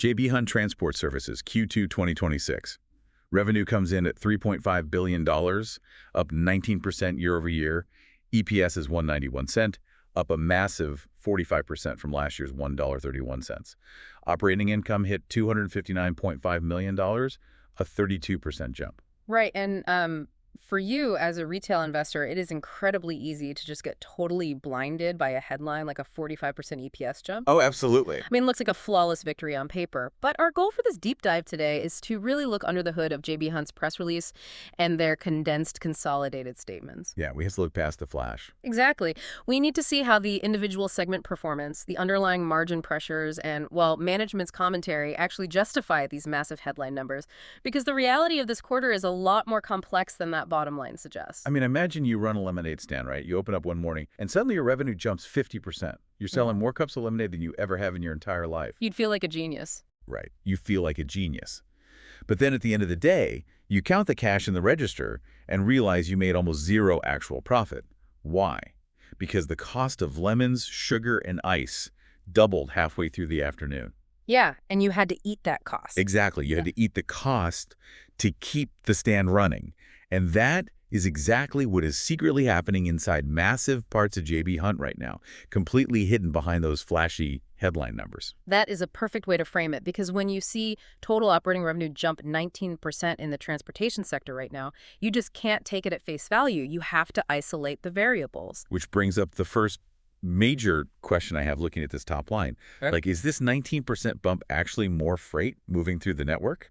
JB Hunt Transport Services, Q2 2026. Revenue comes in at $3.5 billion, up 19% year over year. EPS is 191 cent, up a massive 45% from last year's $1.31. Operating income hit $259.5 million, a 32% jump. Right. And for you as a retail investor, it is incredibly easy to just get totally blinded by a headline like a 45% EPS jump. Oh, absolutely. I mean, it looks like a flawless victory on paper. But our goal for this deep dive today is to really look under the hood of JB Hunt's press release and their condensed, consolidated statements. Yeah, we have to look past the flash. Exactly. We need to see how the individual segment performance, the underlying margin pressures, and, well, management's commentary actually justify these massive headline numbers. Because the reality of this quarter is a lot more complex than that bottom line suggests. I mean, imagine you run a lemonade stand, right? You open up one morning, and suddenly your revenue jumps 50%. You're selling more cups of lemonade than you ever have in your entire life. You'd feel like a genius. Right. You feel like a genius. But then at the end of the day, you count the cash in the register and realize you made almost zero actual profit. Why? Because the cost of lemons, sugar, and ice doubled halfway through the afternoon. Yeah, and you had to eat that cost. Exactly. You had to eat the cost to keep the stand running. And that is exactly what is secretly happening inside massive parts of JB Hunt right now, completely hidden behind those flashy headline numbers. That is a perfect way to frame it, because when you see total operating revenue jump 19% in the transportation sector right now, you just can't take it at face value. You have to isolate the variables. Which brings up the first major question I have looking at this top line. Right. Like, is this 19% bump actually more freight moving through the network?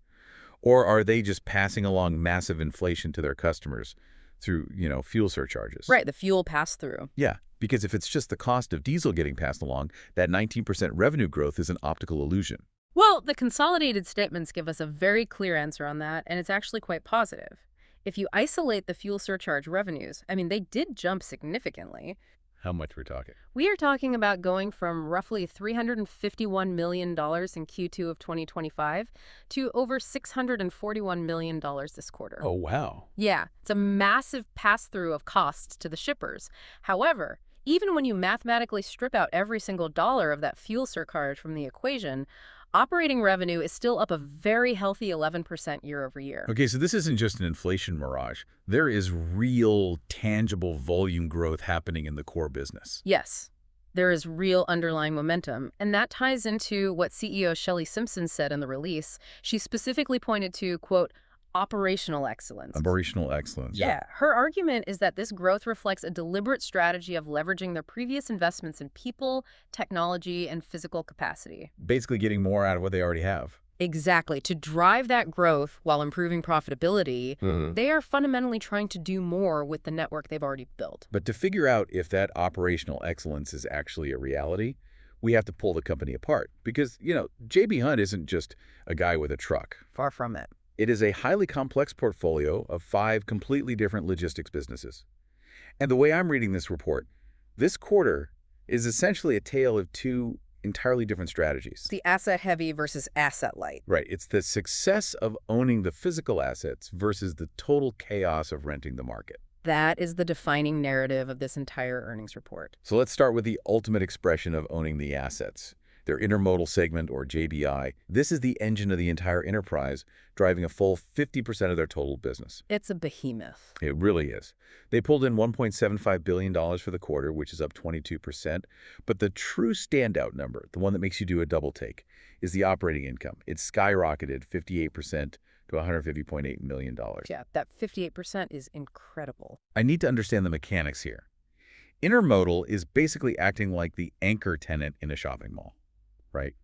Or are they just passing along massive inflation to their customers through, fuel surcharges? Right, the fuel pass-through. Yeah, because if it's just the cost of diesel getting passed along, that 19% revenue growth is an optical illusion. Well, the consolidated statements give us a very clear answer on that, and it's actually quite positive. If you isolate the fuel surcharge revenues, I mean, they did jump significantly. How much we're talking? We are talking about going from roughly $351 million in Q2 of 2025 to over $641 million this quarter. Oh, wow. Yeah, it's a massive pass-through of costs to the shippers. However, even when you mathematically strip out every single dollar of that fuel surcharge from the equation, operating revenue is still up a very healthy 11% year over year. Okay, so this isn't just an inflation mirage. There is real, tangible volume growth happening in the core business. Yes, there is real underlying momentum, and that ties into what CEO Shelley Simpson said in the release. She specifically pointed to, quote, operational excellence. Operational excellence. Yeah. Her argument is that this growth reflects a deliberate strategy of leveraging their previous investments in people, technology, and physical capacity. Basically getting more out of what they already have. Exactly. To drive that growth while improving profitability, they are fundamentally trying to do more with the network they've already built. But to figure out if that operational excellence is actually a reality, we have to pull the company apart. Because, JB Hunt isn't just a guy with a truck. Far from it. It is a highly complex portfolio of 5 completely different logistics businesses. And the way I'm reading this report, this quarter is essentially a tale of 2 entirely different strategies. The asset-heavy versus asset-light. Right. It's the success of owning the physical assets versus the total chaos of renting the market. That is the defining narrative of this entire earnings report. So let's start with the ultimate expression of owning the assets. Their intermodal segment, or JBI. This is the engine of the entire enterprise, driving a full 50% of their total business. It's a behemoth. It really is. They pulled in $1.75 billion for the quarter, which is up 22%. But the true standout number, the one that makes you do a double take, is the operating income. It skyrocketed 58% to $150.8 million. Yeah, that 58% is incredible. I need to understand the mechanics here. Intermodal is basically acting like the anchor tenant in a shopping mall. Right?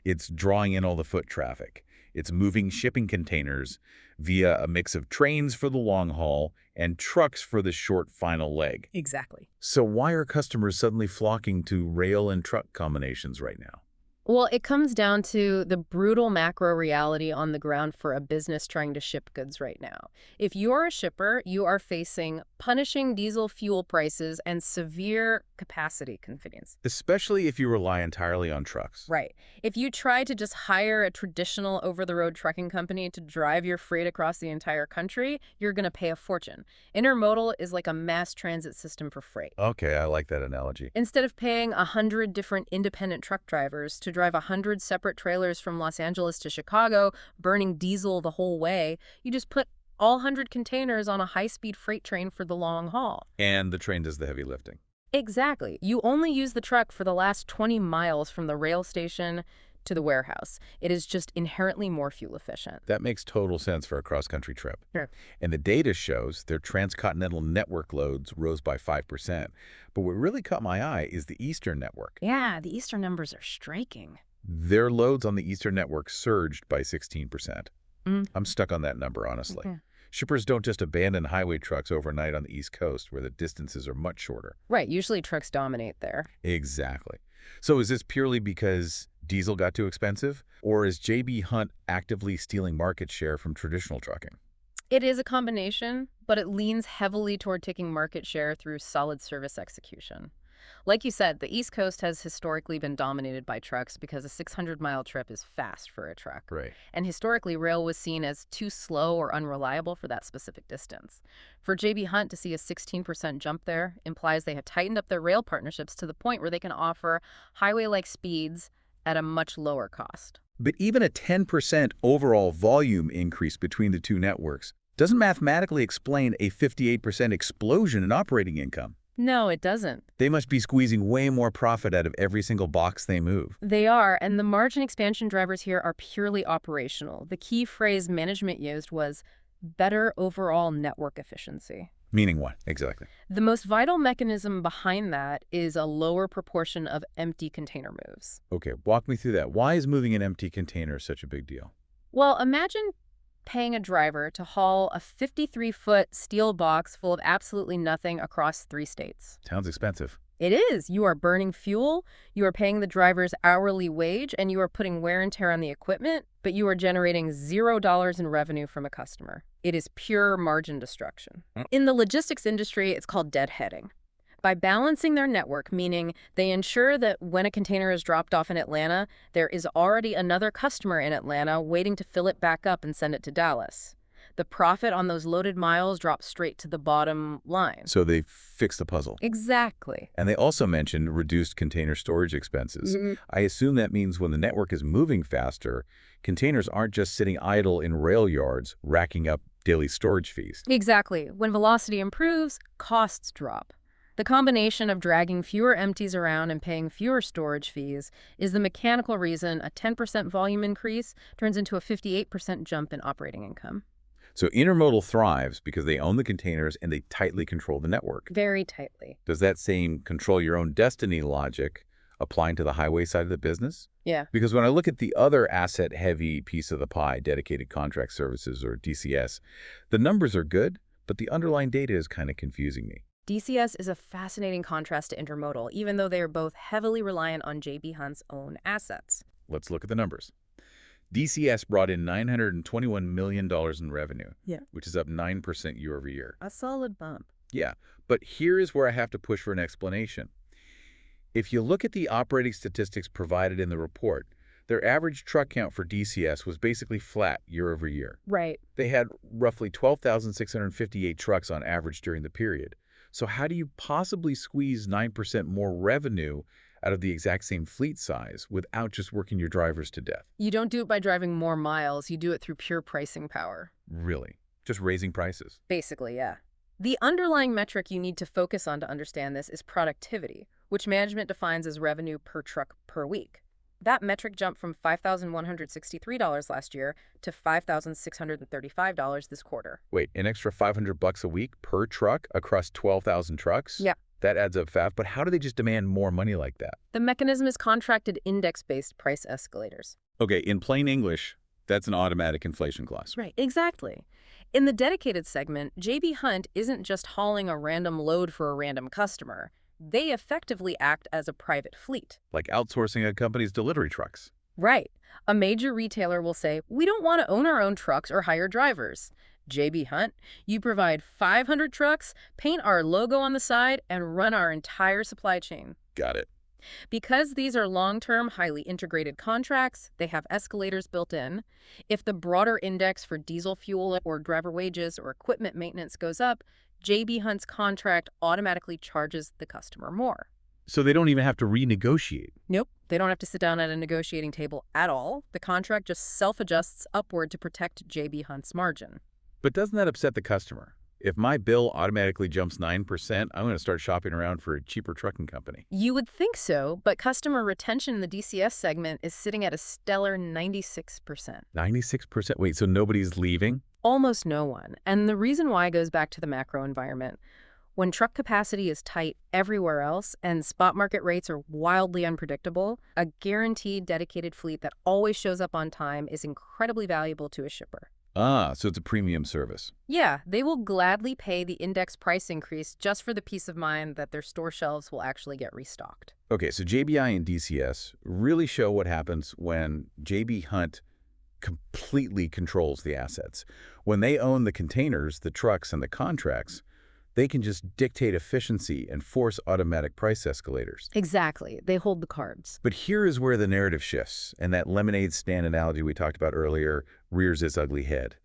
It's drawing in all the foot traffic. It's moving shipping containers via a mix of trains for the long haul and trucks for the short final leg. Exactly. So why are customers suddenly flocking to rail and truck combinations right now? Well, it comes down to the brutal macro reality on the ground for a business trying to ship goods right now. If you're a shipper, you are facing punishing diesel fuel prices and severe capacity constraints. Especially if you rely entirely on trucks. Right. If you try to just hire a traditional over-the-road trucking company to drive your freight across the entire country, you're going to pay a fortune. Intermodal is like a mass transit system for freight. Okay, I like that analogy. Instead of paying 100 different independent truck drivers to drive 100 separate trailers from Los Angeles to Chicago, burning diesel the whole way. You just put all 100 containers on a high-speed freight train for the long haul. And the train does the heavy lifting. Exactly. You only use the truck for the last 20 miles from the rail station to the warehouse. It is just inherently more fuel efficient. That makes total sense for a cross-country trip. Sure. And the data shows their transcontinental network loads rose by 5%. But what really caught my eye is the Eastern network. Yeah, the Eastern numbers are striking. Their loads on the Eastern network surged by 16%. I'm stuck on that number, honestly. Okay. Shippers don't just abandon highway trucks overnight on the East Coast, where the distances are much shorter. Right, usually trucks dominate there. Exactly. So is this purely because diesel got too expensive? Or is JB Hunt actively stealing market share from traditional trucking? It is a combination, but it leans heavily toward taking market share through solid service execution. Like you said, the East Coast has historically been dominated by trucks because a 600-mile trip is fast for a truck. Right. And historically, rail was seen as too slow or unreliable for that specific distance. For JB Hunt to see a 16% jump there implies they have tightened up their rail partnerships to the point where they can offer highway-like speeds at a much lower cost. But even a 10% overall volume increase between the two networks doesn't mathematically explain a 58% explosion in operating income. No, it doesn't. They must be squeezing way more profit out of every single box they move. They are, and the margin expansion drivers here are purely operational. The key phrase management used was better overall network efficiency. Meaning what, exactly? The most vital mechanism behind that is a lower proportion of empty container moves. Okay, walk me through that. Why is moving an empty container such a big deal? Well, imagine paying a driver to haul a 53-foot steel box full of absolutely nothing across 3 states. Sounds expensive. It is. You are burning fuel, you are paying the driver's hourly wage, and you are putting wear and tear on the equipment, but you are generating $0 in revenue from a customer. It is pure margin destruction. In the logistics industry, it's called deadheading. By balancing their network, meaning they ensure that when a container is dropped off in Atlanta, there is already another customer in Atlanta waiting to fill it back up and send it to Dallas. The profit on those loaded miles drops straight to the bottom line. So they fixed the puzzle. Exactly. And they also mentioned reduced container storage expenses. I assume that means when the network is moving faster, containers aren't just sitting idle in rail yards, racking up daily storage fees. Exactly. When velocity improves, costs drop. The combination of dragging fewer empties around and paying fewer storage fees is the mechanical reason a 10% volume increase turns into a 58% jump in operating income. So intermodal thrives because they own the containers and they tightly control the network. Very tightly. Does that same control your own destiny logic apply to the highway side of the business? Yeah. Because when I look at the other asset-heavy piece of the pie, dedicated contract services or DCS, the numbers are good, but the underlying data is kind of confusing me. DCS is a fascinating contrast to intermodal, even though they are both heavily reliant on JB Hunt's own assets. Let's look at the numbers. DCS brought in $921 million in revenue, which is up 9% year over year. A solid bump. Yeah, but here is where I have to push for an explanation. If you look at the operating statistics provided in the report, their average truck count for DCS was basically flat year over year. Right. They had roughly 12,658 trucks on average during the period. So how do you possibly squeeze 9% more revenue out of the exact same fleet size without just working your drivers to death? You don't do it by driving more miles. You do it through pure pricing power. Really? Just raising prices? Basically, yeah. The underlying metric you need to focus on to understand this is productivity, which management defines as revenue per truck per week. That metric jumped from $5,163 last year to $5,635 this quarter. Wait, an extra $500 a week per truck across 12,000 trucks? Yeah. That adds up fast, but how do they just demand more money like that? The mechanism is contracted index-based price escalators. Okay, in plain English, that's an automatic inflation clause. Right, exactly. In the dedicated segment, JB Hunt isn't just hauling a random load for a random customer. They effectively act as a private fleet. Like outsourcing a company's delivery trucks. Right. A major retailer will say, we don't want to own our own trucks or hire drivers. JB Hunt, you provide 500 trucks, paint our logo on the side, and run our entire supply chain. Got it. Because these are long-term, highly integrated contracts, they have escalators built in. If the broader index for diesel fuel or driver wages or equipment maintenance goes up, JB Hunt's contract automatically charges the customer more. So they don't even have to renegotiate. Nope, they don't have to sit down at a negotiating table at all. The contract just self-adjusts upward to protect JB Hunt's margin. But doesn't that upset the customer? If my bill automatically jumps 9%, I'm going to start shopping around for a cheaper trucking company. You would think so, but customer retention in the DCS segment is sitting at a stellar 96%. 96%? Wait, so nobody's leaving? Almost no one. And the reason why goes back to the macro environment. When truck capacity is tight everywhere else and spot market rates are wildly unpredictable, a guaranteed dedicated fleet that always shows up on time is incredibly valuable to a shipper. Ah, so it's a premium service. Yeah, they will gladly pay the index price increase just for the peace of mind that their store shelves will actually get restocked. Okay, so JBI and DCS really show what happens when JB Hunt completely controls the assets. When they own the containers, the trucks, and the contracts, they can just dictate efficiency and force automatic price escalators. Exactly. They hold the cards. But here is where the narrative shifts, and that lemonade stand analogy we talked about earlier rears its ugly head.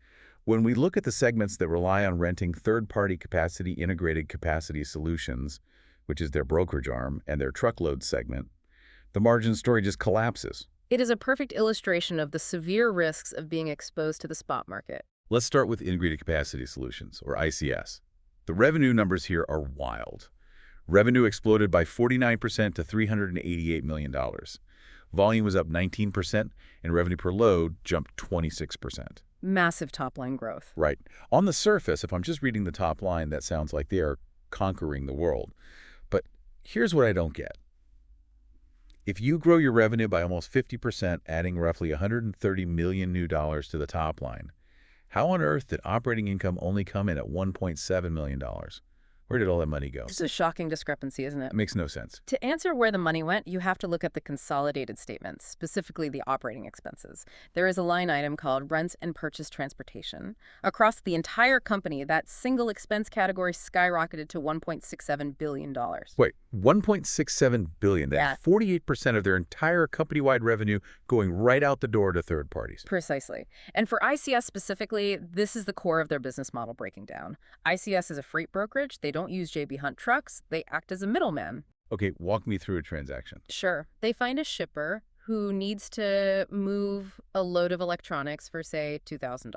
When we look at the segments that rely on renting third-party capacity integrated capacity solutions, which is their brokerage arm, and their truckload segment, the margin story just collapses. It is a perfect illustration of the severe risks of being exposed to the spot market. Let's start with integrated capacity solutions, or ICS. The revenue numbers here are wild. Revenue exploded by 49% to $388 million. Volume was up 19%, and revenue per load jumped 26%. Massive top-line growth. Right. On the surface, if I'm just reading the top line, that sounds like they are conquering the world. But here's what I don't get. If you grow your revenue by almost 50%, adding roughly $130 million new dollars to the top line, how on earth did operating income only come in at $1.7 million? Where did all that money go? It's a shocking discrepancy, isn't it? It makes no sense. To answer where the money went, you have to look at the consolidated statements, specifically the operating expenses. There is a line item called rents and purchase transportation. Across the entire company, that single expense category skyrocketed to $1.67 billion. Wait, $1.67 billion? That's 48% of their entire company-wide revenue going right out the door to third parties. Precisely. And for ICS specifically, this is the core of their business model breaking down. ICS is a freight brokerage. They don't use JB Hunt trucks. They act as a middleman. Okay, walk me through a transaction. Sure. They find a shipper who needs to move a load of electronics for, say, $2,000.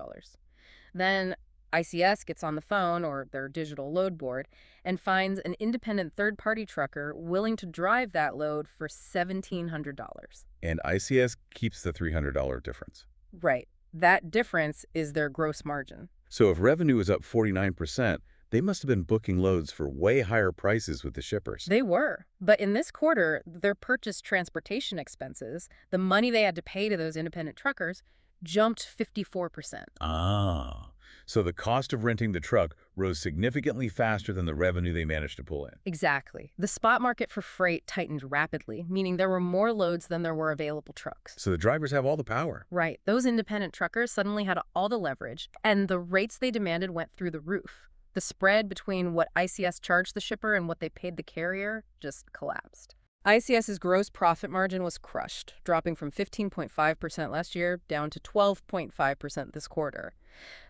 Then ICS gets on the phone or their digital load board and finds an independent third-party trucker willing to drive that load for $1,700. And ICS keeps the $300 difference. Right. That difference is their gross margin. So if revenue is up 49%, they must have been booking loads for way higher prices with the shippers. They were. But in this quarter, their purchase transportation expenses, the money they had to pay to those independent truckers, jumped 54%. Ah, so the cost of renting the truck rose significantly faster than the revenue they managed to pull in. Exactly. The spot market for freight tightened rapidly, meaning there were more loads than there were available trucks. So the drivers have all the power. Right. Those independent truckers suddenly had all the leverage, and the rates they demanded went through the roof. The spread between what ICS charged the shipper and what they paid the carrier just collapsed. ICS's gross profit margin was crushed, dropping from 15.5% last year down to 12.5% this quarter.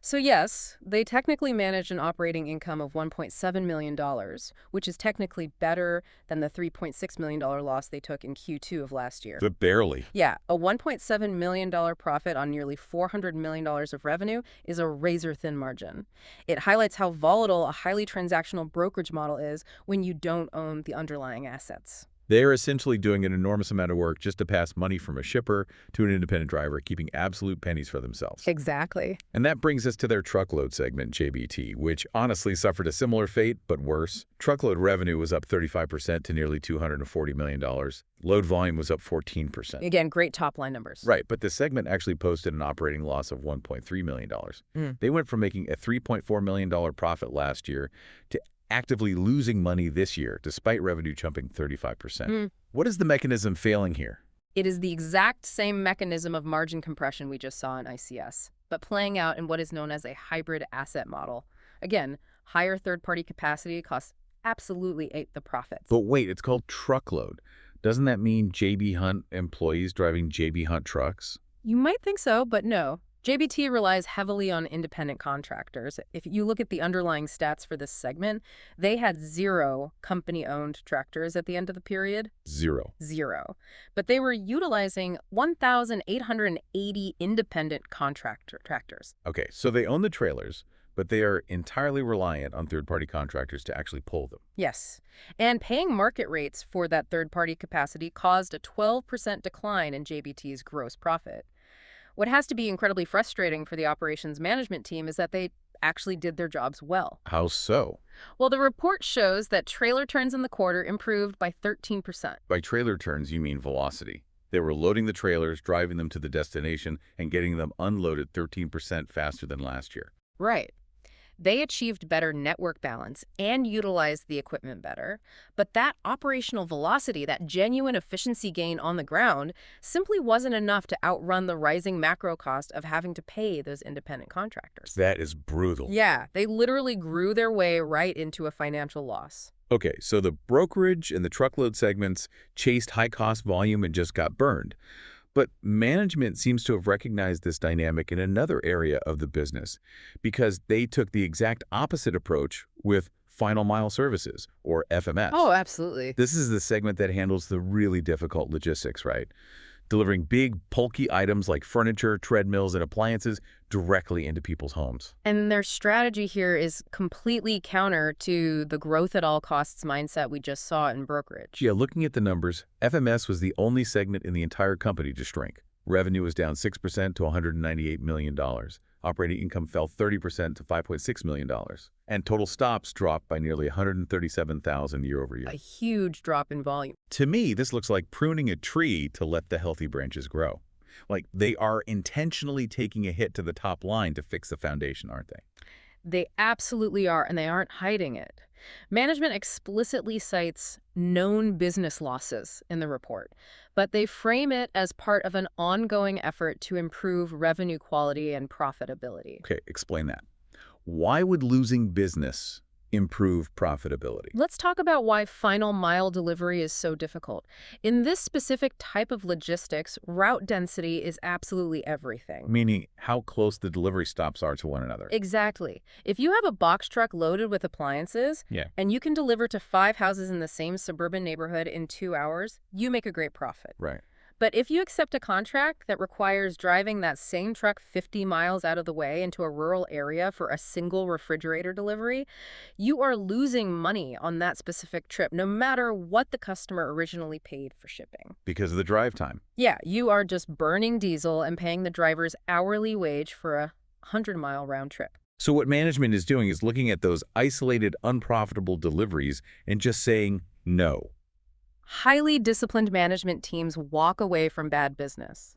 So yes, they technically managed an operating income of $1.7 million, which is technically better than the $3.6 million loss they took in Q2 of last year. But barely. Yeah, a $1.7 million profit on nearly $400 million of revenue is a razor-thin margin. It highlights how volatile a highly transactional brokerage model is when you don't own the underlying assets. They are essentially doing an enormous amount of work just to pass money from a shipper to an independent driver, keeping absolute pennies for themselves. Exactly. And that brings us to their truckload segment, JBT, which honestly suffered a similar fate, but worse. Truckload revenue was up 35% to nearly $240 million. Load volume was up 14%. Again, great top-line numbers. Right, but the segment actually posted an operating loss of $1.3 million. They went from making a $3.4 million profit last year to actively losing money this year, despite revenue jumping 35%. What is the mechanism failing here? It is the exact same mechanism of margin compression we just saw in ICS, but playing out in what is known as a hybrid asset model. Again, higher third-party capacity costs absolutely ate the profits. But wait, it's called truckload. Doesn't that mean JB Hunt employees driving JB Hunt trucks? You might think so, but no. JBT relies heavily on independent contractors. If you look at the underlying stats for this segment, they had 0 company-owned tractors at the end of the period. 0. 0. But they were utilizing 1,880 independent contractor tractors. Okay, so they own the trailers, but they are entirely reliant on third-party contractors to actually pull them. Yes. And paying market rates for that third-party capacity caused a 12% decline in JBT's gross profit. What has to be incredibly frustrating for the operations management team is that they actually did their jobs well. How so? Well, the report shows that trailer turns in the quarter improved by 13%. By trailer turns, you mean velocity. They were loading the trailers, driving them to the destination, and getting them unloaded 13% faster than last year. Right. They achieved better network balance and utilized the equipment better, but that operational velocity, that genuine efficiency gain on the ground, simply wasn't enough to outrun the rising macro cost of having to pay those independent contractors. That is brutal. Yeah, they literally grew their way right into a financial loss. Okay, so the brokerage and the truckload segments chased high-cost volume and just got burned. But management seems to have recognized this dynamic in another area of the business because they took the exact opposite approach with final mile services, or FMS. Oh, absolutely. This is the segment that handles the really difficult logistics, right? Delivering big, bulky items like furniture, treadmills, and appliances directly into people's homes. And their strategy here is completely counter to the growth at all costs mindset we just saw in brokerage. Yeah, looking at the numbers, FMS was the only segment in the entire company to shrink. Revenue was down 6% to $198 million. Operating income fell 30% to $5.6 million. And total stops dropped by nearly 137,000 year over year. A huge drop in volume. To me, this looks like pruning a tree to let the healthy branches grow. Like they are intentionally taking a hit to the top line to fix the foundation, aren't they? They absolutely are, and they aren't hiding it. Management explicitly cites known business losses in the report, but they frame it as part of an ongoing effort to improve revenue quality and profitability. Okay, explain that. Why would losing business improve profitability? Let's talk about why final mile delivery is so difficult. In this specific type of logistics, route density is absolutely everything. Meaning how close the delivery stops are to one another. Exactly. If you have a box truck loaded with appliances, and you can deliver to 5 houses in the same suburban neighborhood in 2 hours, you make a great profit. Right. But if you accept a contract that requires driving that same truck 50 miles out of the way into a rural area for a single refrigerator delivery, you are losing money on that specific trip, no matter what the customer originally paid for shipping. Because of the drive time. Yeah, you are just burning diesel and paying the driver's hourly wage for a 100-mile round trip. So what management is doing is looking at those isolated, unprofitable deliveries and just saying no. Highly disciplined management teams walk away from bad business.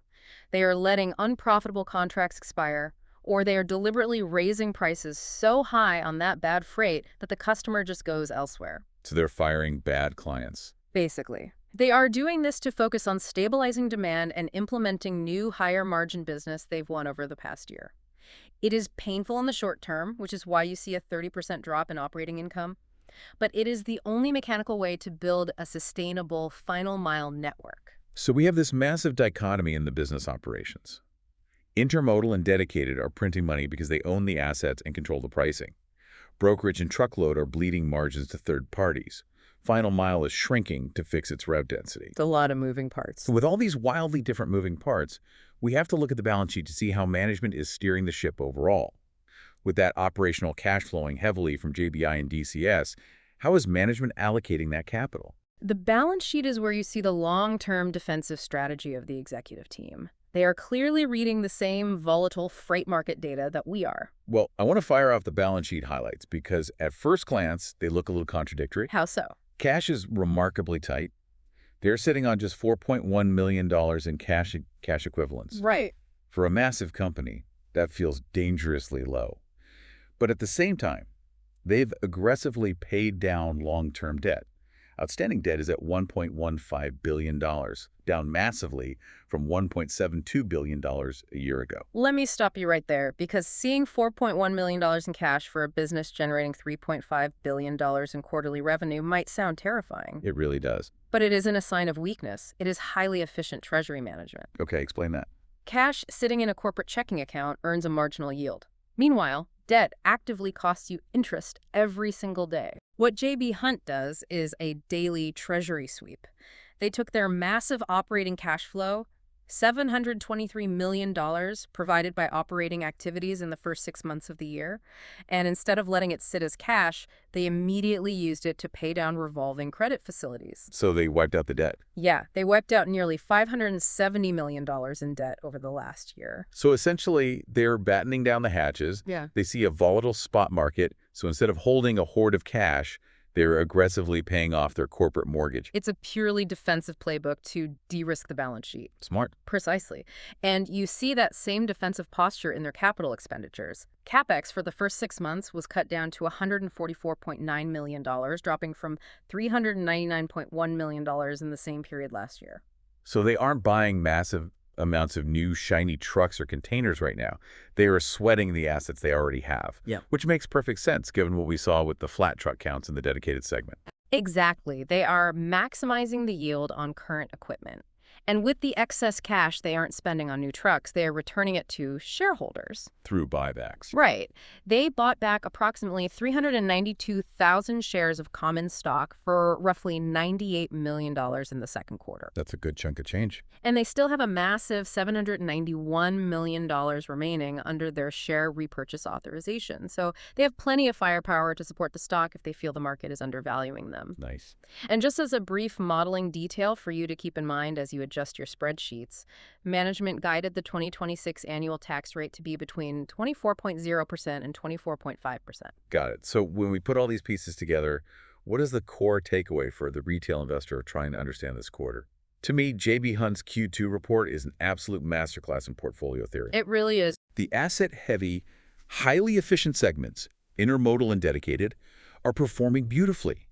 They are letting unprofitable contracts expire, or they are deliberately raising prices so high on that bad freight that the customer just goes elsewhere. So they're firing bad clients. Basically. They are doing this to focus on stabilizing demand and implementing new higher margin business they've won over the past year. It is painful in the short term, which is why you see a 30% drop in operating income. But it is the only mechanical way to build a sustainable final mile network. So we have this massive dichotomy in the business operations. Intermodal and dedicated are printing money because they own the assets and control the pricing. Brokerage and truckload are bleeding margins to third parties. Final mile is shrinking to fix its route density. It's a lot of moving parts. So with all these wildly different moving parts, we have to look at the balance sheet to see how management is steering the ship overall. With that operational cash flowing heavily from JBI and DCS, how is management allocating that capital? The balance sheet is where you see the long-term defensive strategy of the executive team. They are clearly reading the same volatile freight market data that we are. Well, I want to fire off the balance sheet highlights because at first glance, they look a little contradictory. How so? Cash is remarkably tight. They're sitting on just $4.1 million in cash equivalents. Right. For a massive company, that feels dangerously low. But at the same time, they've aggressively paid down long-term debt. Outstanding debt is at $1.15 billion, down massively from $1.72 billion a year ago. Let me stop you right there, because seeing $4.1 million in cash for a business generating $3.5 billion in quarterly revenue might sound terrifying. It really does. But it isn't a sign of weakness. It is highly efficient treasury management. Okay, explain that. Cash sitting in a corporate checking account earns a marginal yield. Meanwhile, debt actively costs you interest every single day. What JB Hunt does is a daily treasury sweep. They took their massive operating cash flow, $723 million provided by operating activities in the first 6 months of the year, and instead of letting it sit as cash, they immediately used it to pay down revolving credit facilities. So they wiped out the debt. Yeah, they wiped out nearly $570 million in debt over the last year. So essentially, they're battening down the hatches. Yeah. They see a volatile spot market, so instead of holding a hoard of cash, they're aggressively paying off their corporate mortgage. It's a purely defensive playbook to de-risk the balance sheet. Smart. Precisely. And you see that same defensive posture in their capital expenditures. CapEx for the first 6 months was cut down to $144.9 million, dropping from $399.1 million in the same period last year. So they aren't buying massive amounts of new shiny trucks or containers right now. They are sweating the assets they already have, Yeah. which makes perfect sense given what we saw with the flat truck counts in the dedicated segment. Exactly. They are maximizing the yield on current equipment. And with the excess cash they aren't spending on new trucks, they are returning it to shareholders. Through buybacks. Right. They bought back approximately 392,000 shares of common stock for roughly $98 million in the second quarter. That's a good chunk of change. And they still have a massive $791 million remaining under their share repurchase authorization. So they have plenty of firepower to support the stock if they feel the market is undervaluing them. Nice. And just as a brief modeling detail for you to keep in mind as you adjust your spreadsheets, management guided the 2026 annual tax rate to be between 24.0% and 24.5%. Got it. So when we put all these pieces together, what is the core takeaway for the retail investor trying to understand this quarter? To me, JB Hunt's Q2 report is an absolute masterclass in portfolio theory. It really is. The asset-heavy, highly efficient segments, intermodal and dedicated, are performing beautifully.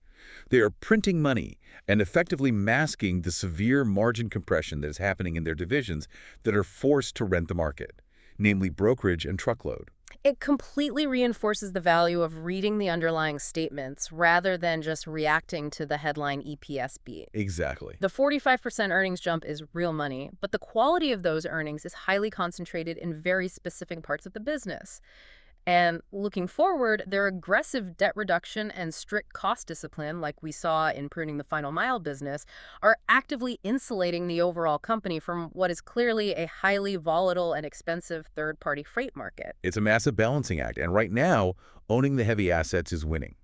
They are printing money and effectively masking the severe margin compression that is happening in their divisions that are forced to rent the market, namely brokerage and truckload. It completely reinforces the value of reading the underlying statements rather than just reacting to the headline EPS beat. Exactly. The 45% earnings jump is real money, but the quality of those earnings is highly concentrated in very specific parts of the business. And looking forward, their aggressive debt reduction and strict cost discipline, like we saw in pruning the final mile business, are actively insulating the overall company from what is clearly a highly volatile and expensive third-party freight market. It's a massive balancing act, and right now, owning the heavy assets is winning.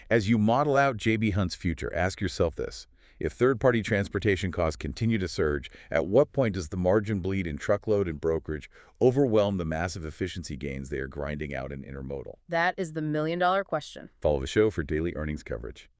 As you model out JB Hunt's future, ask yourself this. If third-party transportation costs continue to surge, at what point does the margin bleed in truckload and brokerage overwhelm the massive efficiency gains they are grinding out in intermodal? That is the million-dollar question. Follow the show for daily earnings coverage.